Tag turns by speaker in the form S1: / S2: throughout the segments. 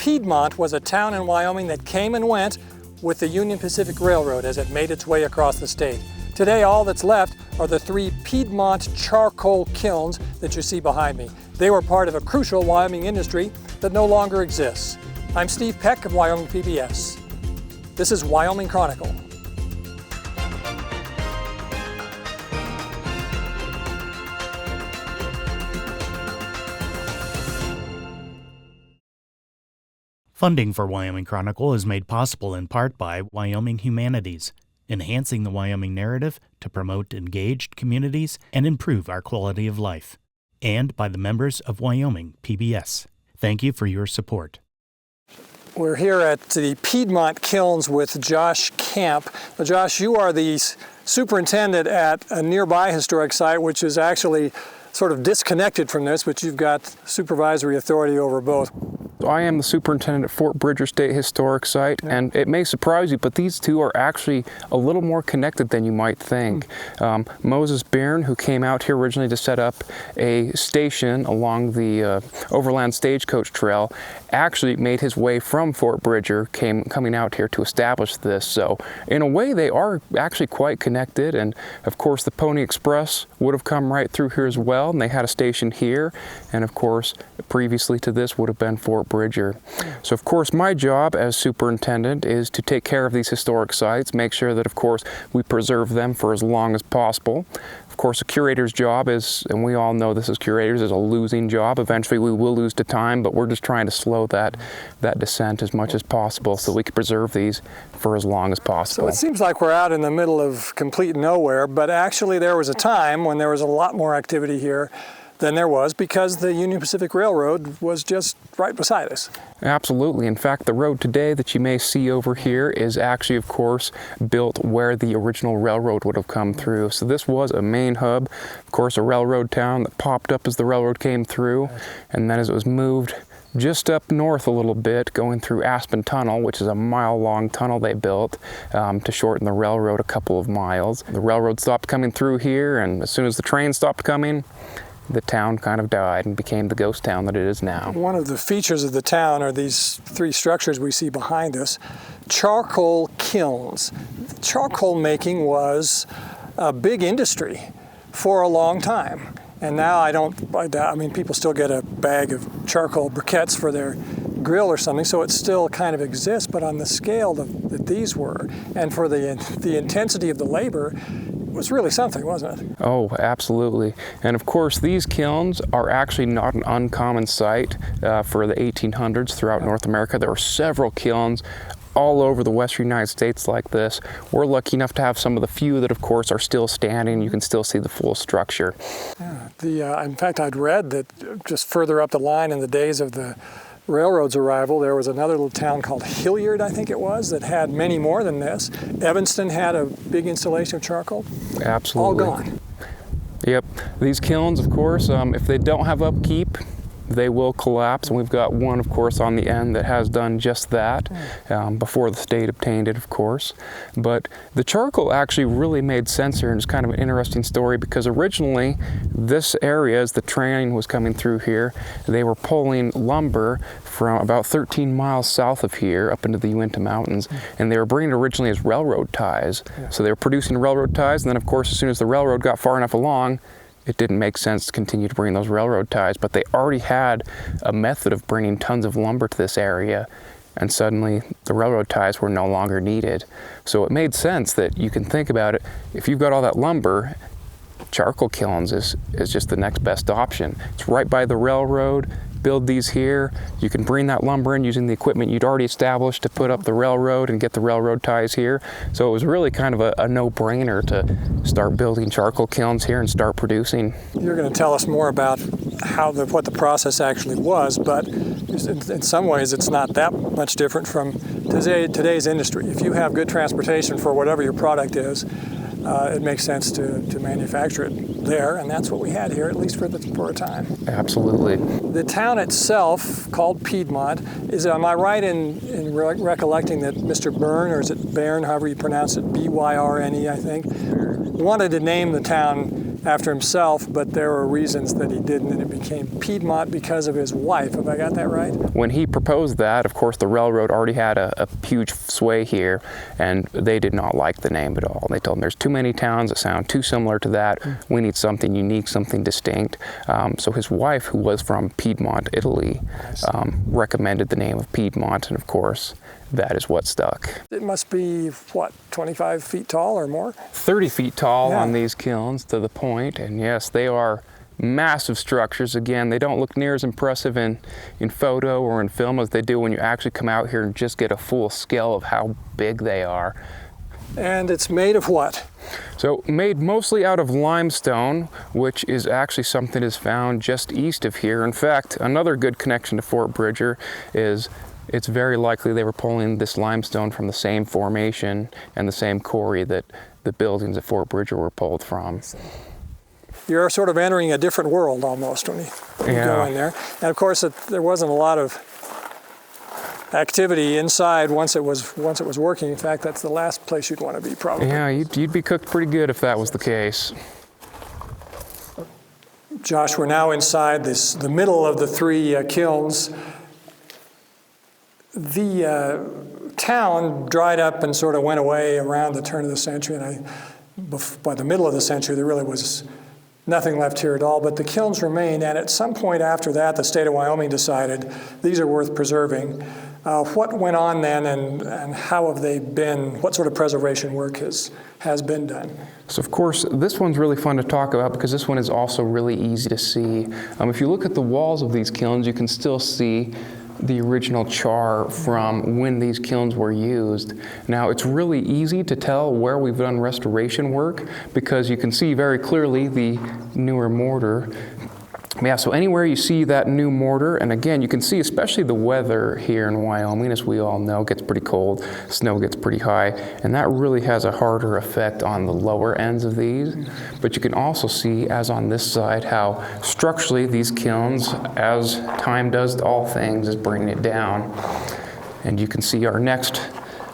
S1: Piedmont was a town in Wyoming that came and went with the Union Pacific Railroad as it made its way across the state. Today, all that's left are the 3 Piedmont charcoal kilns that you see behind me. They were part of a crucial Wyoming industry that no longer exists. I'm Steve Peck of Wyoming PBS. This is Wyoming Chronicle.
S2: Funding for Wyoming Chronicle is made possible in part by Wyoming Humanities, enhancing the Wyoming narrative to promote engaged communities and improve our quality of life, and by the members of Wyoming PBS. Thank you for your support.
S1: We're here at the Piedmont kilns with Josh Camp. Now, Josh, you are the superintendent at a nearby historic site, which is actually sort of disconnected from this, but you've got supervisory authority over both.
S3: I am the superintendent at Fort Bridger State Historic Site, and it may surprise you, but these two are actually a little more connected than you might think. Moses Byrne, who came out here originally to set up a station along the Overland Stagecoach Trail, actually made his way from Fort Bridger, coming out here to establish this. So in a way, they are actually quite connected, and of course the Pony Express would have come right through here as well, and they had a station here, and of course previously to this would have been Fort Bridger. So of course my job as superintendent is to take care of these historic sites, make sure that of course we preserve them for as long as possible. Of course a curator's job is, and we all know this as curators, is a losing job. Eventually we will lose to time, but we're just trying to slow that descent as much as possible so we can preserve these for as long as possible.
S1: So it seems like we're out in the middle of complete nowhere, but actually there was a time when there was a lot more activity here than there was because the Union Pacific Railroad was just right beside us.
S3: Absolutely. In fact, the road today that you may see over here is actually, of course, built where the original railroad would have come through. So this was a main hub, of course, a railroad town that popped up as the railroad came through, and then as it was moved just up north a little bit, going through Aspen Tunnel, which is a mile-long tunnel they built to shorten the railroad a couple of miles. The railroad stopped coming through here, and as soon as the train stopped coming, the town kind of died and became the ghost town that it is now.
S1: One of the features of the town are these 3 structures we see behind us. Charcoal kilns. Charcoal making was a big industry for a long time. And now I mean, people still get a bag of charcoal briquettes for their grill or something, so it still kind of exists, but on the scale that these were, and for the intensity of the labor, it was really something, wasn't it?
S3: Oh, absolutely. And of course, these kilns are actually not an uncommon sight for the 1800s throughout North America. There were several kilns all over the western United States like this. We're lucky enough to have some of the few that, of course, are still standing. You can still see the full structure.
S1: Yeah, in fact, I'd read that just further up the line in the days of the railroad's arrival, there was another little town called Hilliard, I think it was, that had many more than this. Evanston had a big installation of charcoal.
S3: Absolutely.
S1: All gone.
S3: Yep. These kilns, of course, if they don't have upkeep, they will collapse, and we've got one, of course, on the end that has done just that before the state obtained it, of course. But the charcoal actually really made sense here, and it's kind of an interesting story because originally this area, as the train was coming through here, they were pulling lumber from about 13 miles south of here up into the Uinta Mountains, and they were bringing it originally as railroad ties. So they were producing railroad ties, and then, of course, as soon as the railroad got far enough along, it didn't make sense to continue to bring those railroad ties, but they already had a method of bringing tons of lumber to this area, and suddenly the railroad ties were no longer needed. So it made sense that you can think about it, if you've got all that lumber, charcoal kilns is just the next best option. It's right by the railroad. Build these here. You can bring that lumber in using the equipment you'd already established to put up the railroad and get the railroad ties here. So it was really kind of a no-brainer to start building charcoal kilns here and start producing.
S1: You're going to tell us more about what the process actually was, but in some ways it's not that much different from today's industry. If you have good transportation for whatever your product is, it makes sense to manufacture it there, and that's what we had here, at least for a time.
S3: Absolutely.
S1: The town itself, called Piedmont, am I right in recollecting that Mr. Byrne, or is it Byrne, however you pronounce it, B-Y-R-N-E, I think, wanted to name the town after himself, but there were reasons that he didn't, and it became Piedmont because of his wife. Have I got that right?
S3: When he proposed that, of course, the railroad already had a huge sway here, and they did not like the name at all. They told him there's too many towns that sound too similar to that. We need something unique, something distinct. So his wife, who was from Piedmont, Italy, recommended the name of Piedmont, and of course, that is what stuck.
S1: It must be, what, 25 feet tall or more?
S3: 30 feet tall
S1: Yeah.
S3: on these kilns to the point, and yes, they are massive structures. Again, they don't look near as impressive in photo or in film as they do when you actually come out here and just get a full scale of how big they are.
S1: And it's made of what?
S3: So made mostly out of limestone, which is actually something that is found just east of here. In fact, another good connection to Fort Bridger is it's very likely they were pulling this limestone from the same formation and the same quarry that the buildings at Fort Bridger were pulled from.
S1: You're sort of entering a different world almost when you go in there. And of course, there wasn't a lot of activity inside once it was working. In fact, that's the last place you'd want to be, probably.
S3: Yeah, you'd be cooked pretty good if that was the case.
S1: Josh, we're now inside the middle of the three kilns. The town dried up and sort of went away around the turn of the century, and by the middle of the century, there really was nothing left here at all, but the kilns remained, and at some point after that, the state of Wyoming decided these are worth preserving. What went on then, and how have they been, what sort of preservation work has been done?
S3: So of course, this one's really fun to talk about because this one is also really easy to see. If you look at the walls of these kilns, you can still see the original char from when these kilns were used. Now, it's really easy to tell where we've done restoration work because you can see very clearly the newer mortar. Yeah, so anywhere you see that new mortar, and again, you can see especially the weather here in Wyoming, as we all know, gets pretty cold, snow gets pretty high, and that really has a harder effect on the lower ends of these. But you can also see, as on this side, how structurally these kilns, as time does all things, is bringing it down. And you can see our next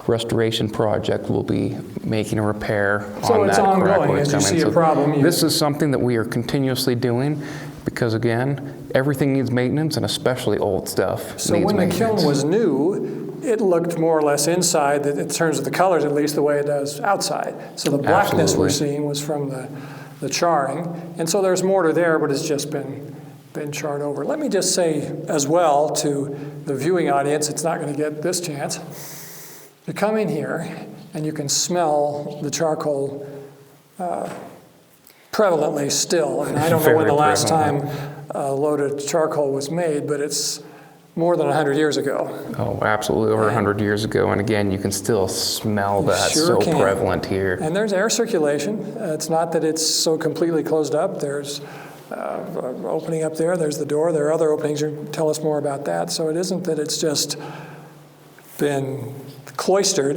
S3: restoration project will be making a repair on that crack.
S1: So it's ongoing as you see a problem.
S3: This is something that we are continuously doing because, again, everything needs maintenance, and especially old stuff
S1: So
S3: needs
S1: when the
S3: maintenance.
S1: kiln was new, it looked more or less inside, in terms of the colors at least, the way it does outside. So the blackness
S3: Absolutely.
S1: we're seeing was from the charring. And so there's mortar there, but it's just been charred over. Let me just say as well to the viewing audience, it's not going to get this chance. You come in here and you can smell the charcoal prevalently still. And I don't know when the last time a load of charcoal was made, but it's more than 100 years ago.
S3: Oh, absolutely, over 100 years ago. And again, you can still smell that,
S1: sure
S3: so
S1: can.
S3: prevalent here.
S1: And there's air circulation. It's not that it's so completely closed up. There's opening up there. There's the door. There are other openings. You tell us more about that. So it isn't that it's just been cloistered.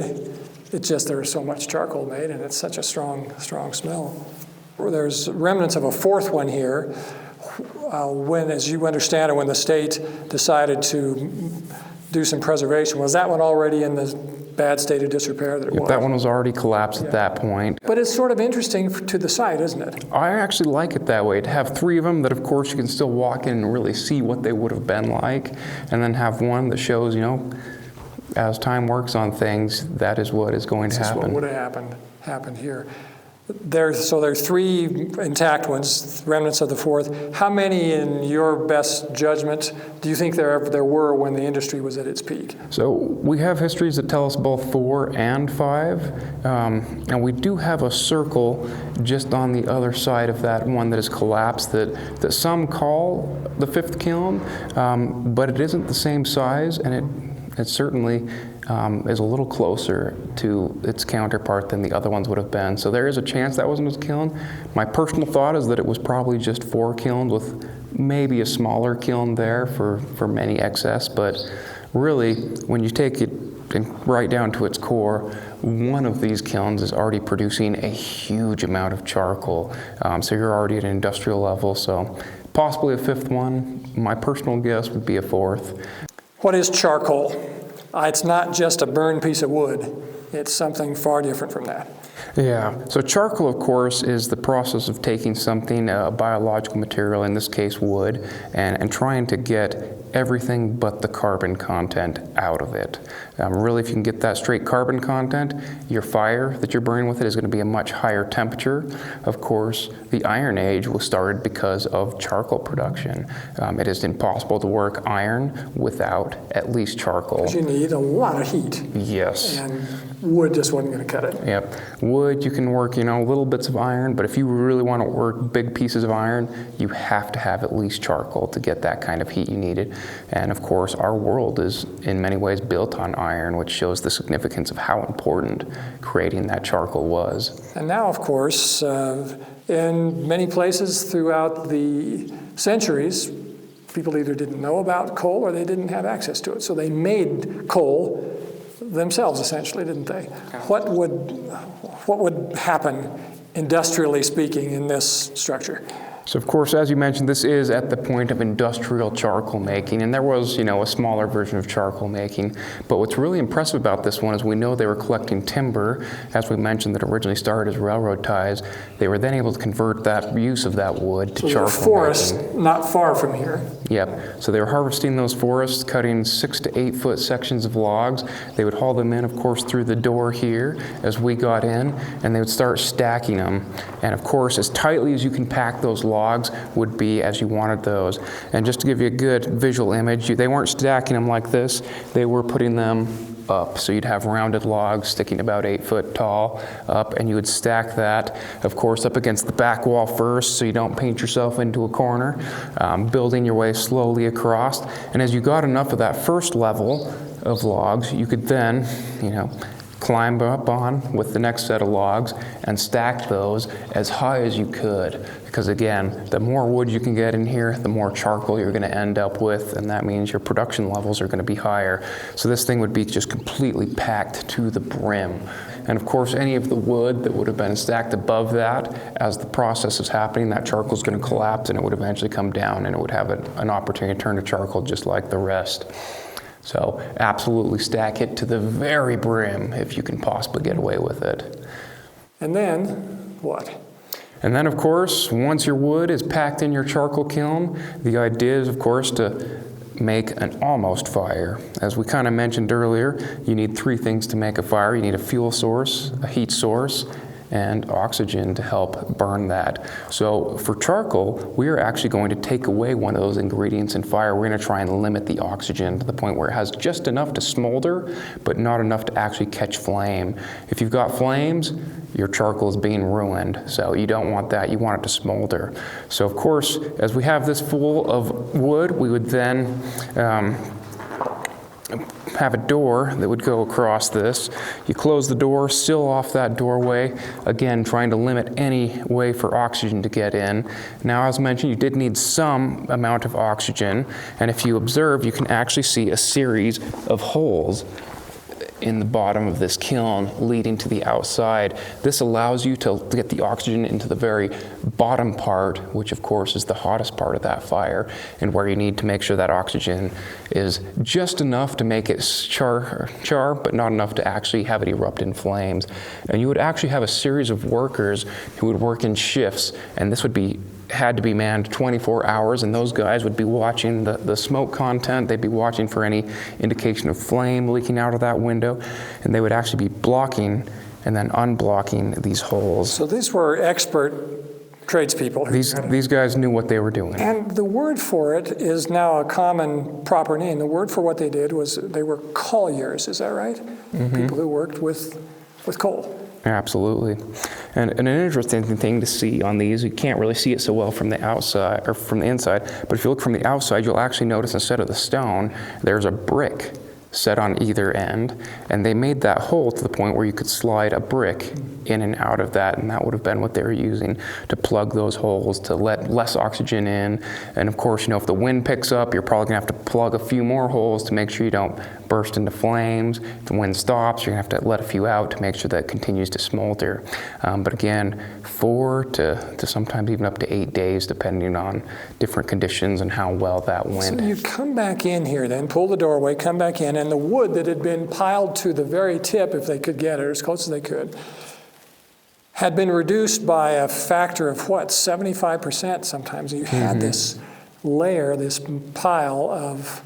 S1: It's just there's so much charcoal made, and it's such a strong smell. There's remnants of a fourth one here. When, as you understand it, when the state decided to do some preservation, was that one already in the bad state of disrepair that it was?
S3: That one was already collapsed at that point.
S1: But it's sort of interesting to the site, isn't it?
S3: I actually like it that way, to have three of them that, of course, you can still walk in and really see what they would have been like, and then have one that shows, as time works on things, that is what is going to happen.
S1: That's what would have happened here. So there's three intact ones, remnants of the fourth. How many, in your best judgment, do you think there were when the industry was at its peak?
S3: So we have histories that tell us both 4 and 5, and we do have a circle just on the other side of that one that is collapsed that some call the 5th kiln, but it isn't the same size, and it certainly is a little closer to its counterpart than the other ones would have been. So there is a chance that wasn't its kiln. My personal thought is that it was probably just 4 kilns with maybe a smaller kiln there for many excess, but really, when you take it right down to its core, one of these kilns is already producing a huge amount of charcoal. So you're already at an industrial level, so possibly a 5th one. My personal guess would be a 4th.
S1: What is charcoal? It's not just a burned piece of wood. It's something far different from that.
S3: Yeah, so charcoal, of course, is the process of taking something, a biological material, in this case wood, and trying to get everything but the carbon content out of it. Really, if you can get that straight carbon content, your fire that you're burning with it is going to be a much higher temperature. Of course, the Iron Age was started because of charcoal production. It is impossible to work iron without at least charcoal.
S1: Because you need a lot of heat.
S3: Yes.
S1: And wood just wasn't going to cut it.
S3: Yep. Wood, you can work, little bits of iron, but if you really want to work big pieces of iron, you have to have at least charcoal to get that kind of heat you needed. And of course, our world is in many ways built on iron, which shows the significance of how important creating that charcoal was.
S1: And now, of course, in many places throughout the centuries, people either didn't know about coal or they didn't have access to it. So they made coal themselves, essentially, didn't they? What would happen, industrially speaking, in this structure?
S3: So of course, as you mentioned, this is at the point of industrial charcoal making, and there was, a smaller version of charcoal making. But what's really impressive about this one is we know they were collecting timber, as we mentioned, that originally started as railroad ties. They were then able to convert that use of that wood to charcoal making.
S1: Forests not far from here.
S3: Yep. So they were harvesting those forests, cutting 6 to 8 foot sections of logs. They would haul them in, of course, through the door here as we got in, and they would start stacking them. And of course, as tightly as you can pack those logs would be as you wanted those. And just to give you a good visual image, they weren't stacking them like this. They were putting them up. So you'd have rounded logs sticking about 8 foot tall up, and you would stack that, of course, up against the back wall first so you don't paint yourself into a corner, building your way slowly across. And as you got enough of that first level of logs, you could then, climb up on with the next set of logs and stack those as high as you could. Because again, the more wood you can get in here, the more charcoal you're going to end up with, and that means your production levels are going to be higher. So this thing would be just completely packed to the brim. And of course, any of the wood that would have been stacked above that, as the process is happening, that charcoal is going to collapse and it would eventually come down and it would have an opportunity to turn to charcoal just like the rest. So absolutely stack it to the very brim if you can possibly get away with it.
S1: And then what?
S3: And then, of course, once your wood is packed in your charcoal kiln, the idea is, of course, to make an almost fire. As we kind of mentioned earlier, you need 3 things to make a fire. You need a fuel source, a heat source, and oxygen to help burn that. So for charcoal, we are actually going to take away one of those ingredients in fire. We're going to try and limit the oxygen to the point where it has just enough to smolder, but not enough to actually catch flame. If you've got flames, your charcoal is being ruined. So you don't want that. You want it to smolder. So of course, as we have this full of wood, we would then have a door that would go across this. You close the door, seal off that doorway, again trying to limit any way for oxygen to get in. Now, as mentioned, you did need some amount of oxygen, and if you observe, you can actually see a series of holes in the bottom of this kiln leading to the outside. This allows you to get the oxygen into the very bottom part, which of course is the hottest part of that fire, and where you need to make sure that oxygen is just enough to make it char, but not enough to actually have it erupt in flames. And you would actually have a series of workers who would work in shifts, and this had to be manned 24 hours, and those guys would be watching the smoke content. They'd be watching for any indication of flame leaking out of that window, and they would actually be blocking and then unblocking these holes.
S1: So these were expert tradespeople.
S3: These guys knew what they were doing.
S1: And the word for it is now a common proper name. The word for what they did was they were colliers, is that right? Mm-hmm. People who worked with coal.
S3: Absolutely. And an interesting thing to see on these, you can't really see it so well from the outside or from the inside, but if you look from the outside, you'll actually notice instead of the stone, there's a brick set on either end, and they made that hole to the point where you could slide a brick in and out of that, and that would have been what they were using to plug those holes to let less oxygen in. And of course, if the wind picks up, you're probably gonna have to plug a few more holes to make sure you don't burst into flames. If the wind stops, you're gonna have to let a few out to make sure that it continues to smolder. But again, 4 to sometimes even up to 8 days, depending on different conditions and how well that wind.
S1: So you come back in here then, pull the doorway, come back in, and the wood that had been piled to the very tip, if they could get it, or as close as they could, had been reduced by a factor of 75% sometimes. You had this layer, this pile of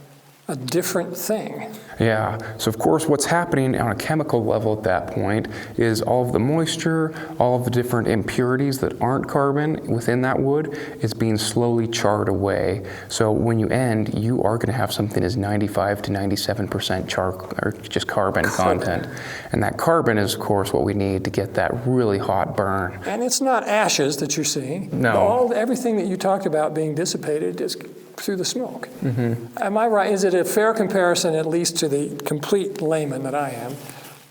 S1: a different thing.
S3: Yeah, so of course what's happening on a chemical level at that point is all of the moisture, all of the different impurities that aren't carbon within that wood is being slowly charred away. So when you end, you are going to have something as 95 to 97% or just carbon content. And that carbon is of course what we need to get that really hot burn.
S1: And it's not ashes that you're seeing.
S3: No.
S1: Everything that you talked about being dissipated is through the smoke. Am I right? Is it a fair comparison, at least to the complete layman that I am,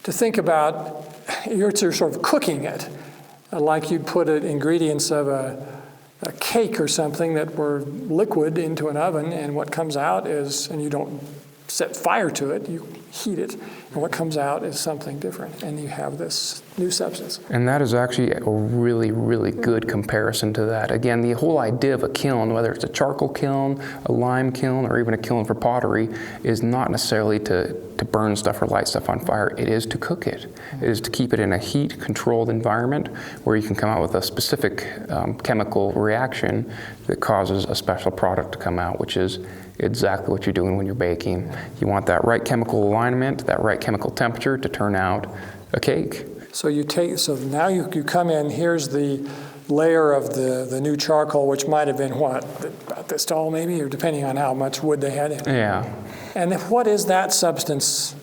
S1: to think about you're sort of cooking it like you'd put ingredients of a cake or something that were liquid into an oven, and what comes out is, and you don't set fire to it, you heat it, and what comes out is something different, and you have this new substance.
S3: And that is actually a really, really good comparison to that. Again, the whole idea of a kiln, whether it's a charcoal kiln, a lime kiln, or even a kiln for pottery, is not necessarily to burn stuff or light stuff on fire. It is to cook it. It is to keep it in a heat-controlled environment where you can come out with a specific chemical reaction that causes a special product to come out, which is exactly what you're doing when you're baking. You want that right chemical alignment, that right chemical temperature to turn out a cake.
S1: So now you come in, here's the layer of the new charcoal, which might have been about this tall maybe, or depending on how much wood they had in it.
S3: Yeah.
S1: And what is that substance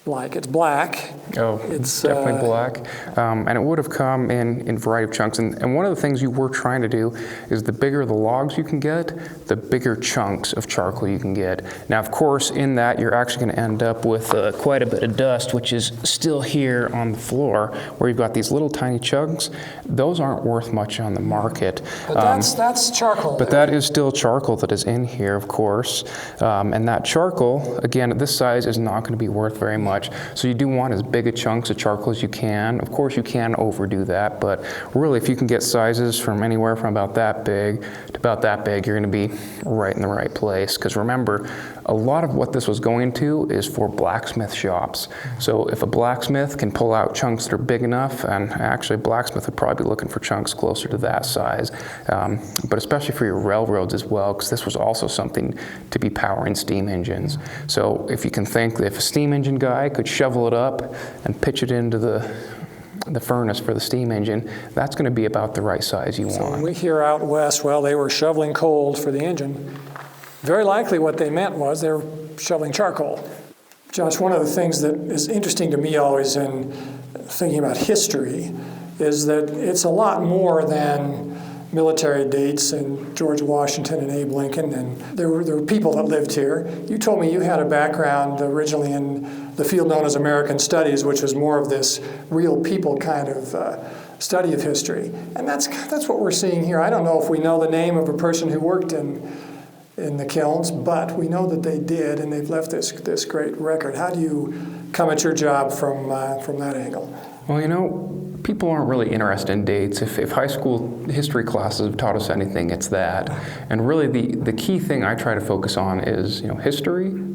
S1: like? It's black.
S3: Oh, it's definitely black. And it would have come in a variety of chunks. And one of the things you were trying to do is the bigger the logs you can get, the bigger chunks of charcoal you can get. Now, of course, in that, you're actually going to end up with quite a bit of dust, which is still here on the floor, where you've got these little tiny chunks. Those aren't worth much on the market.
S1: But that's charcoal.
S3: But that is still charcoal that is in here, of course. And that charcoal, again, at this size, is not going to be worth very much. So you do want as big a chunks of charcoal as you can. Of course, you can overdo that, but really, if you can get sizes from anywhere from about that big to about that big, you're going to be right in the right place. Because remember, a lot of what this was going to is for blacksmith shops. So if a blacksmith can pull out chunks that are big enough, and actually a blacksmith would probably be looking for chunks closer to that size, but especially for your railroads as well, because this was also something to be powering steam engines. So if you can think that if a steam engine guy could shovel it up and pitch it into the furnace for the steam engine, that's going to be about the right size you want.
S1: So when we hear out west, well, they were shoveling coals for the engine, very likely what they meant was they were shoveling charcoal. Josh, one of the things that is interesting to me always in thinking about history is that it's a lot more than military dates and George Washington and Abe Lincoln, and there were people that lived here. You told me you had a background originally in the field known as American Studies, which was more of this real people kind of study of history. And that's what we're seeing here. I don't know if we know the name of a person who worked in the kilns, but we know that they did, and they've left this great record. How do you come at your job from that angle?
S3: Well, you know, people aren't really interested in dates. If high school history classes have taught us anything, it's that. And really the key thing I try to focus on is, history.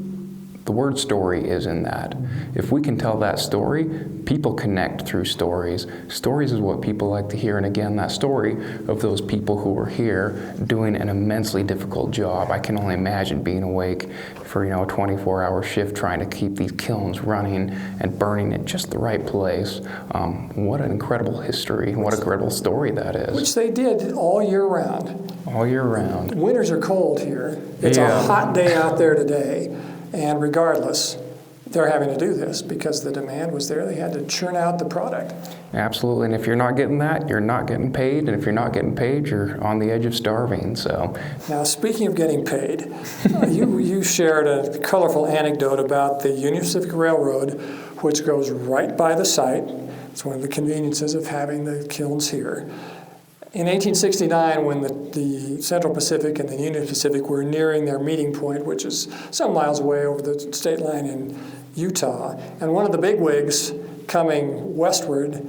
S3: The word story is in that. If we can tell that story, people connect through stories. Stories is what people like to hear, and again, that story of those people who were here doing an immensely difficult job. I can only imagine being awake for a 24-hour shift trying to keep these kilns running and burning at just the right place. What an incredible history, what a incredible story that is.
S1: Which they did all year round.
S3: All year round.
S1: Winters are cold here. It's a hot day out there today. And regardless, they're having to do this because the demand was there. They had to churn out the product.
S3: Absolutely, and if you're not getting that, you're not getting paid, and if you're not getting paid, you're on the edge of starving. So,
S1: now speaking of getting paid, you shared a colorful anecdote about the Union Pacific Railroad, which goes right by the site. It's one of the conveniences of having the kilns here. In 1869, when the Central Pacific and the Union Pacific were nearing their meeting point, which is some miles away over the state line in Utah, and one of the bigwigs coming westward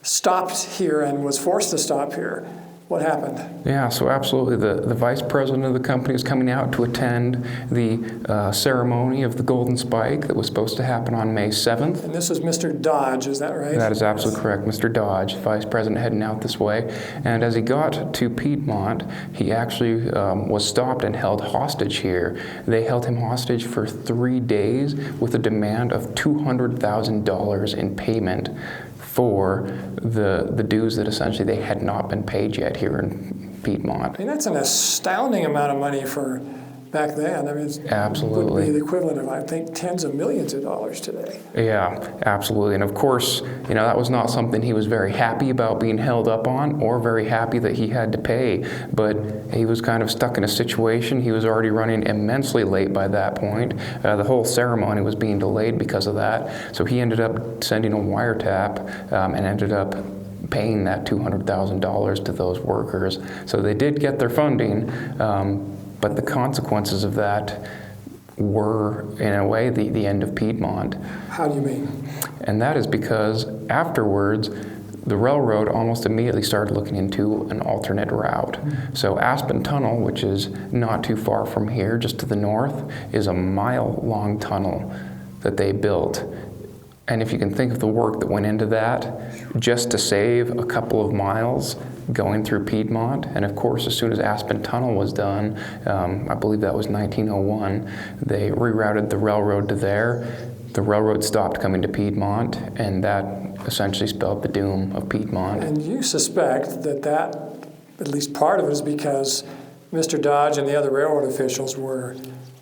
S1: stopped here and was forced to stop here. What happened?
S3: Yeah, so absolutely. The vice president of the company was coming out to attend the ceremony of the Golden Spike that was supposed to happen on May 7th.
S1: And this was Mr. Dodge, is that right?
S3: That is absolutely correct. Mr. Dodge, vice president, heading out this way. And as he got to Piedmont, he actually was stopped and held hostage here. They held him hostage for 3 days with a demand of $200,000 in payment for the dues that essentially they had not been paid yet here in Piedmont.
S1: I mean, that's an astounding amount of money for back then. I mean, it
S3: Absolutely.
S1: would be the equivalent of, I think, tens of millions of dollars today.
S3: Yeah, absolutely. And of course, that was not something he was very happy about being held up on or very happy that he had to pay. But he was kind of stuck in a situation. He was already running immensely late by that point. The whole ceremony was being delayed because of that. So he ended up sending a wiretap and ended up paying that $200,000 to those workers. So they did get their funding. But the consequences of that were, in a way, the end of Piedmont.
S1: How do you mean?
S3: And that is because afterwards, the railroad almost immediately started looking into an alternate route. So Aspen Tunnel, which is not too far from here, just to the north, is a mile-long tunnel that they built. And if you can think of the work that went into that, just to save a couple of miles going through Piedmont, and of course, as soon as Aspen Tunnel was done, I believe that was 1901, they rerouted the railroad to there. The railroad stopped coming to Piedmont, and that essentially spelled the doom of Piedmont.
S1: And you suspect that at least part of it is because Mr. Dodge and the other railroad officials were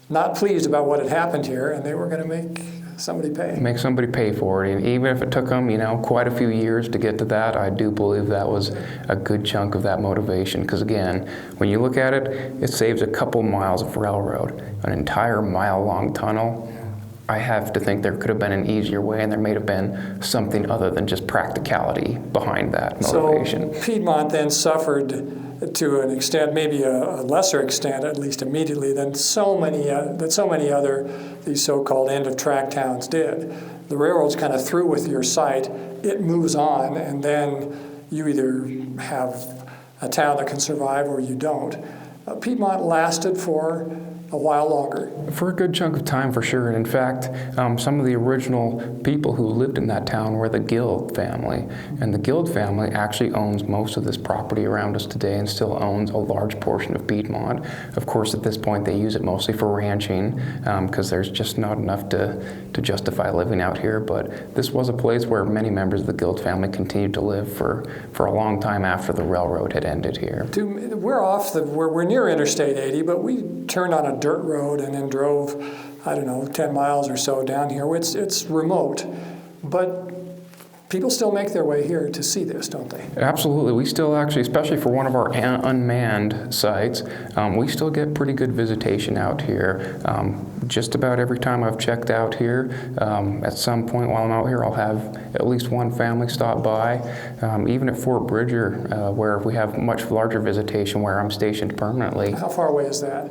S1: not pleased about what had happened here, and they were going to make somebody pay.
S3: Make somebody pay for it. And even if it took them, quite a few years to get to that, I do believe that was a good chunk of that motivation. Because again, when you look at it, it saves a couple miles of railroad. An entire mile-long tunnel, I have to think there could have been an easier way, and there may have been something other than just practicality behiing that motivation.
S1: So Piedmont then suffered to an extent, maybe a lesser extent, at least immediately, than so many other these so-called end-of-track towns did. The railroad's kind of through with your site, it moves on, and then you either have a town that can survive or you don't. Piedmont lasted for a while longer.
S3: For a good chunk of time, for sure. And in fact, some of the original people who lived in that town were the Guild family. And the Guild family actually owns most of this property around us today and still owns a large portion of Piedmont. Of course, at this point, they use it mostly for ranching because there's just not enough to justify living out here. But this was a place where many members of the Guild family continued to live for a long time after the railroad had ended here.
S1: We're near Interstate 80, but we turned on a dirt road and then drove, 10 miles or so down here. It's remote, but people still make their way here to see this, don't they?
S3: Absolutely. We still actually, especially for one of our unmanned sites, we still get pretty good visitation out here. Just about every time I've checked out here, at some point while I'm out here, I'll have at least one family stop by. Even at Fort Bridger, where we have much larger visitation, where I'm stationed permanently.
S1: How far away is that?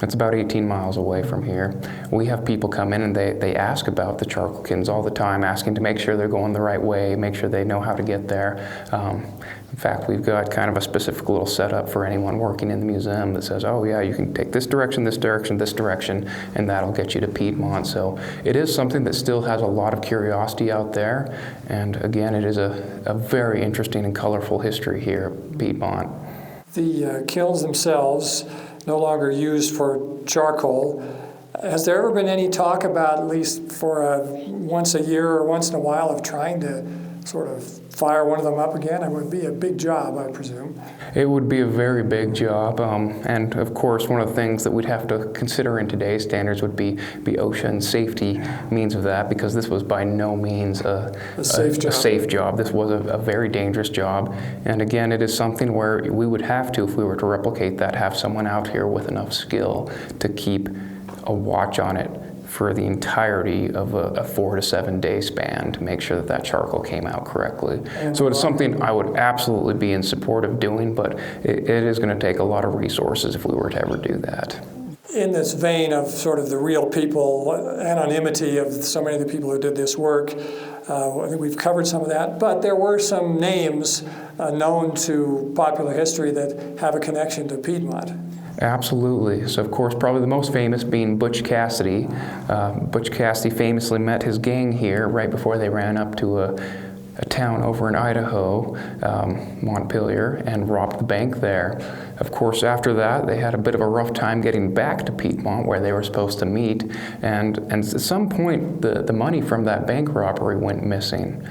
S3: It's about 18 miles away from here. We have people come in and they ask about the charcoal kilns all the time, asking to make sure they're going the right way, make sure they know how to get there. In fact, we've got kind of a specific little setup for anyone working in the museum that says, oh yeah, you can take this direction, this direction, this direction, and that'll get you to Piedmont. So it is something that still has a lot of curiosity out there. And again, it is a very interesting and colorful history here at Piedmont.
S1: The kilns themselves no longer used for charcoal. Has there ever been any talk about, at least for once a year or once in a while, of trying to sort of fire one of them up again? It would be a big job, I presume.
S3: It would be a very big job, and of course one of the things that we'd have to consider in today's standards would be ocean safety means of that, because this was by no means a safe job. This was a very dangerous job, and again, it is something where we would have to, if we were to replicate that, have someone out here with enough skill to keep a watch on it for the entirety of a 4 to 7 day span to make sure that charcoal came out correctly. So it's something I would absolutely be in support of doing, but it is going to take a lot of resources if we were to ever do that.
S1: in this vein of sort of the real people, anonymity of so many of the people who did this work, I think we've covered some of that, but there were some names known to popular history that have a connection to Piedmont.
S3: Absolutely. So, of course, probably the most famous being Butch Cassidy. Butch Cassidy famously met his gang here right before they ran up to a town over in Idaho, Montpelier, and robbed the bank there. Of course, after that, they had a bit of a rough time getting back to Piedmont, where they were supposed to meet, and at some point, the money from that bank robbery went missing.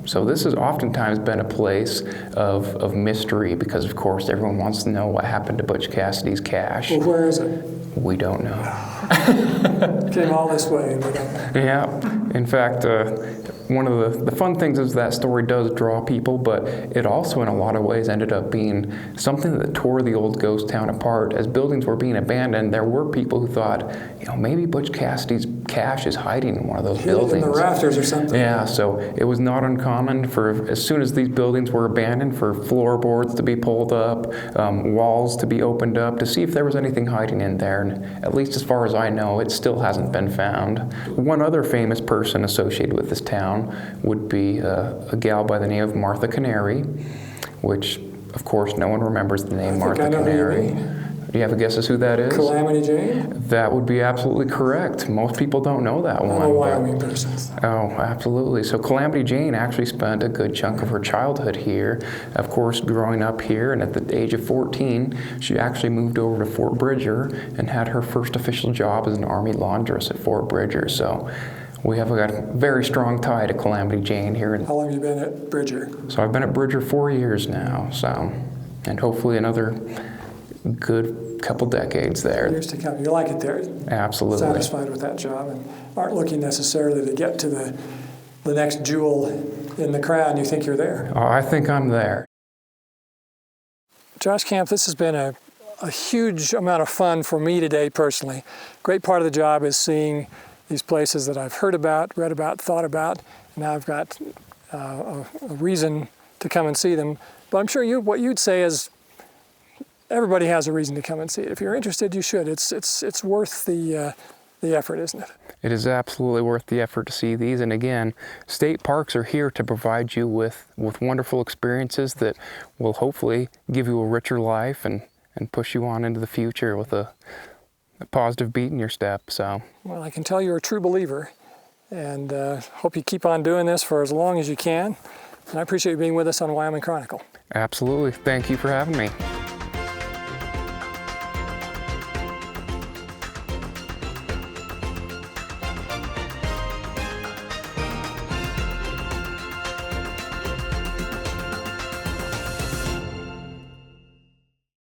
S3: So this has oftentimes been a place of mystery because, of course, everyone wants to know what happened to Butch Cassidy's cash.
S1: Well, where is it?
S3: We don't know.
S1: Came all this way and we don't know.
S3: Yeah. In fact, one of the fun things is that story does draw people, but it also in a lot of ways ended up being something that tore the old ghost town apart. As buildings were being abandoned, there were people who thought, maybe Butch Cassidy's cash is hiding in one of those buildings.
S1: In the rafters or something.
S3: Yeah, so it was not uncommon for, as soon as these buildings were abandoned, for floorboards to be pulled up, walls to be opened up to see if there was anything hiding in there. And at least as far as I know, it still hasn't been found. One other famous person associated with this town would be a gal by the name of Martha Canary, which, of course, no one remembers the name Martha Canary. Do you have a guess as who that is?
S1: Calamity Jane?
S3: That would be absolutely correct. Most people don't know that one.
S1: I'm a Wyoming person.
S3: Oh, absolutely. So Calamity Jane actually spent a good chunk of her childhood here, of course, growing up here, and at the age of 14, she actually moved over to Fort Bridger and had her first official job as an Army laundress at Fort Bridger. So we have got a very strong tie to Calamity Jane here.
S1: How long have you been at Bridger?
S3: So I've been at Bridger 4 years now, and hopefully another good couple decades there.
S1: Years to come. You like it there?
S3: Absolutely.
S1: Satisfied with that job and aren't looking necessarily to get to the next jewel in the crown. You think you're there?
S3: Oh, I think I'm there.
S1: Josh Camp, this has been a huge amount of fun for me today personally. Great part of the job is seeing these places that I've heard about, read about, thought about, and now I've got a reason to come and see them. But I'm sure what you'd say is everybody has a reason to come and see it. If you're interested, you should. It's worth the effort, isn't it?
S3: It is absolutely worth the effort to see these. And again, state parks are here to provide you with wonderful experiences that will hopefully give you a richer life and push you on into the future with a positive beat in your step. So,
S1: well, I can tell you're a true believer, and hope you keep on doing this for as long as you can. And I appreciate you being with us on Wyoming Chronicle.
S3: Absolutely. Thank you for having me.